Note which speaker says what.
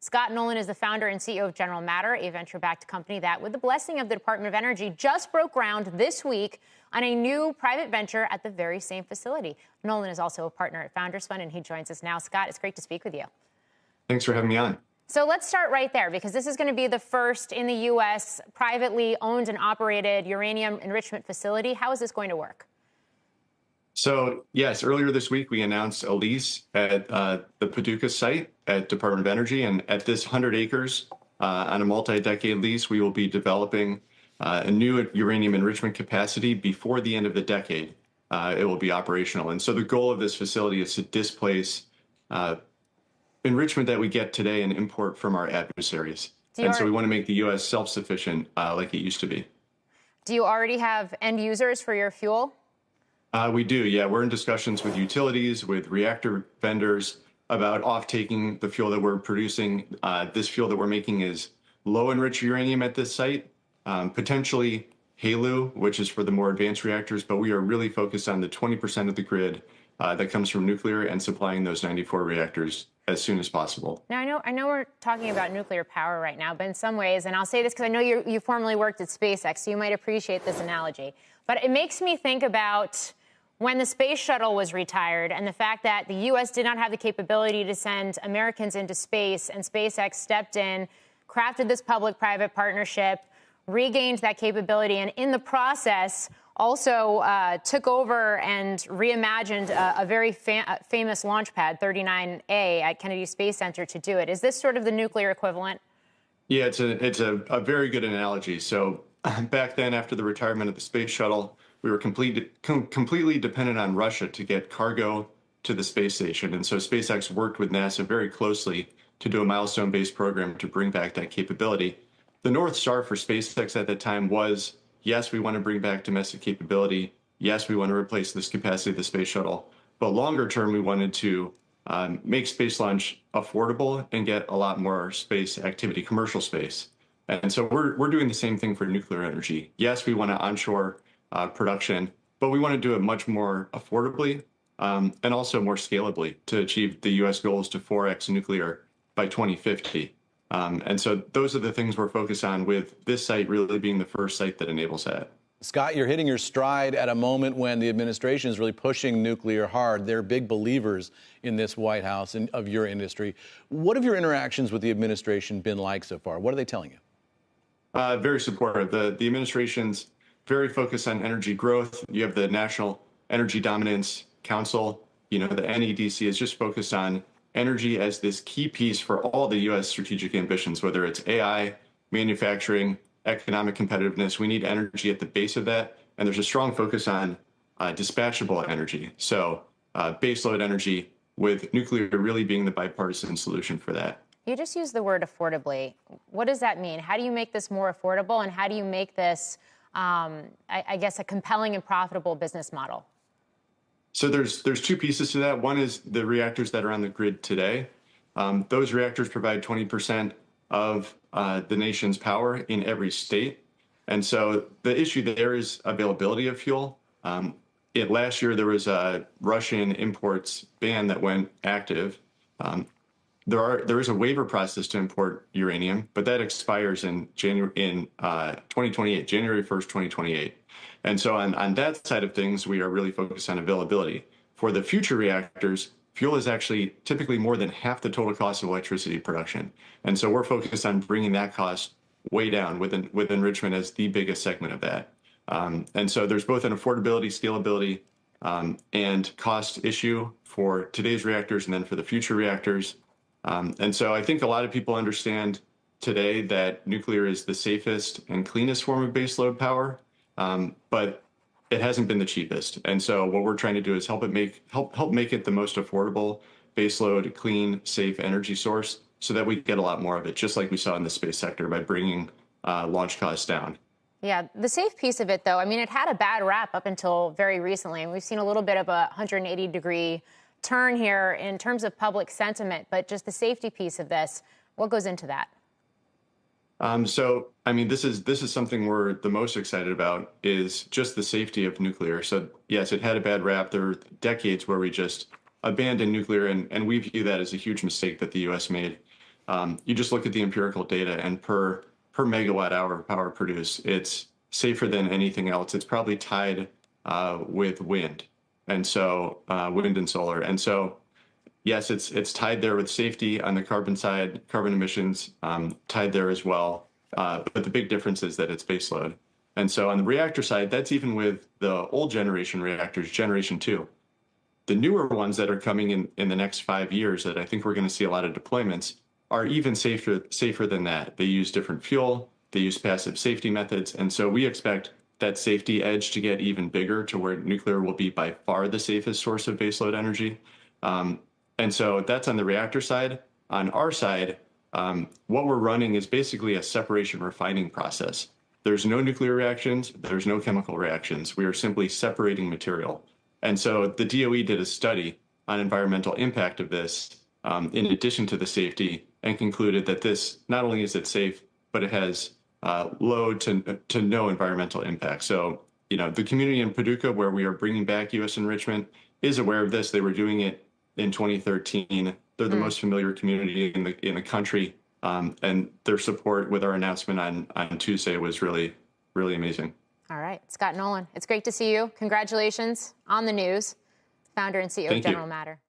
Speaker 1: Scott Nolan is the founder and CEO of General Matter, a venture-backed company that, with the blessing of the Department of Energy, just broke ground this week on a new private venture at the very same facility. Nolan is also a partner at Founders Fund, and he joins us now. Scott, it's great to speak with you.
Speaker 2: Thanks for having me on.
Speaker 1: So let's start right there, because this is going to be the first in the U.S. privately owned and operated uranium enrichment facility. How is this going to work?
Speaker 2: So, yes, earlier this week, we announced a lease at the Paducah site at Department of Energy. And at this 100 acres on a multi-decade lease, we will be developing a new uranium enrichment capacity before the end of the decade. It will be operational. And so the goal of this facility is to displace enrichment that we get today and import from our adversaries. And so we want to make the U.S. self-sufficient like it used to be.
Speaker 1: Do you already have end users for your fuel?
Speaker 2: We do, yeah. We're in discussions with utilities, with reactor vendors about off-taking the fuel that we're producing. This fuel that we're making is low-enriched uranium at this site, potentially HALEU, which is for the more advanced reactors, but we are really focused on the 20% of the grid that comes from nuclear and supplying those 94 reactors as soon as possible.
Speaker 1: Now, I know we're talking about nuclear power right now, but in some ways, and I'll say this because I know you formerly worked at SpaceX, so you might appreciate this analogy, but it makes me think about when the space shuttle was retired and the fact that the U.S. did not have the capability to send Americans into space, and SpaceX stepped in, crafted this public-private partnership, regained that capability, and in the process also took over and reimagined a very famous launch pad, 39A, at Kennedy Space Center to do it. Is this sort of the nuclear equivalent?
Speaker 2: Yeah, it's a very good analogy. So back then, after the retirement of the space shuttle, we were completely dependent on Russia to get cargo to the space station. And so SpaceX worked with NASA very closely to do a milestone-based program to bring back that capability. The North Star for SpaceX at that time was, yes, we want to bring back domestic capability. Yes, we want to replace this capacity of the space shuttle. But longer term, we wanted to make space launch affordable and get a lot more space activity, commercial space. And so we're doing the same thing for nuclear energy. Yes, we want to onshore production, but we want to do it much more affordably and also more scalably to achieve the U.S. goals to 4x nuclear by 2050. And so those are the things we're focused on, with this site really being the first site that enables that.
Speaker 3: Scott, you're hitting your stride at a moment when the administration is really pushing nuclear hard. They're big believers in this White House and of your industry. What have your interactions with the administration been like so far? What are they telling you?
Speaker 2: Very supportive. The administration's very focused on energy growth. You have the National Energy Dominance Council. The NEDC is just focused on energy as this key piece for all the U.S. strategic ambitions, whether it's AI, manufacturing, economic competitiveness. We need energy at the base of that. And there's a strong focus on dispatchable energy. So baseload energy, with nuclear really being the bipartisan solution for that.
Speaker 1: You just used the word affordably. What does that mean? How do you make this more affordable, and how do you make this I guess, a compelling and profitable business model?
Speaker 2: So there's two pieces to that. One is the reactors that are on the grid today. Those reactors provide 20% of the nation's power in every state. And so the issue there is availability of fuel. Last year, there was a Russian imports ban that went active. There is a waiver process to import uranium, but that expires in 2028, January 1st, 2028. And so on that side of things, we are really focused on availability. For the future reactors, fuel is actually typically more than half the total cost of electricity production. And so we're focused on bringing that cost way down with enrichment as the biggest segment of that. And so there's both an affordability, scalability, and cost issue for today's reactors and then for the future reactors. And so I think a lot of people understand today that nuclear is the safest and cleanest form of baseload power, but it hasn't been the cheapest. And so what we're trying to do is help make it the most affordable baseload, clean, safe energy source so that we get a lot more of it, just like we saw in the space sector by bringing launch costs down.
Speaker 1: Yeah, the safe piece of it, though, I mean, it had a bad rap up until very recently, and we've seen a little bit of a 180-degree turn here in terms of public sentiment, but just the safety piece of this, what goes into that?
Speaker 2: So, I mean, this is something we're the most excited about, is just the safety of nuclear. So, yes, it had a bad rap. There were decades where we just abandoned nuclear, and we view that as a huge mistake that the U.S. made. You just look at the empirical data, and per megawatt hour of power produced, it's safer than anything else. It's probably tied with wind, and so wind and solar. And so, yes, it's tied there with safety on the carbon side, carbon emissions tied there as well. But the big difference is that it's baseload. And so on the reactor side, that's even with the old generation reactors, generation 2. The newer ones that are coming in the next 5 years that I think we're going to see a lot of deployments are even safer than that. They use different fuel, they use passive safety methods, and so we expect that safety edge to get even bigger to where nuclear will be by far the safest source of baseload energy. And so that's on the reactor side. On our side, what we're running is basically a separation refining process. There's no nuclear reactions, there's no chemical reactions. We are simply separating material. And so the DOE did a study on environmental impact of this in addition to the safety, and concluded that this, not only is it safe, but it has low to no environmental impact. So, the community in Paducah, where we are bringing back U.S. enrichment, is aware of this. They were doing it in 2013. They're the most familiar community in the country, and their support with our announcement on Tuesday was really, really amazing.
Speaker 1: All right, Scott Nolan, it's great to see you. Congratulations on the news, founder and CEO of General Matter.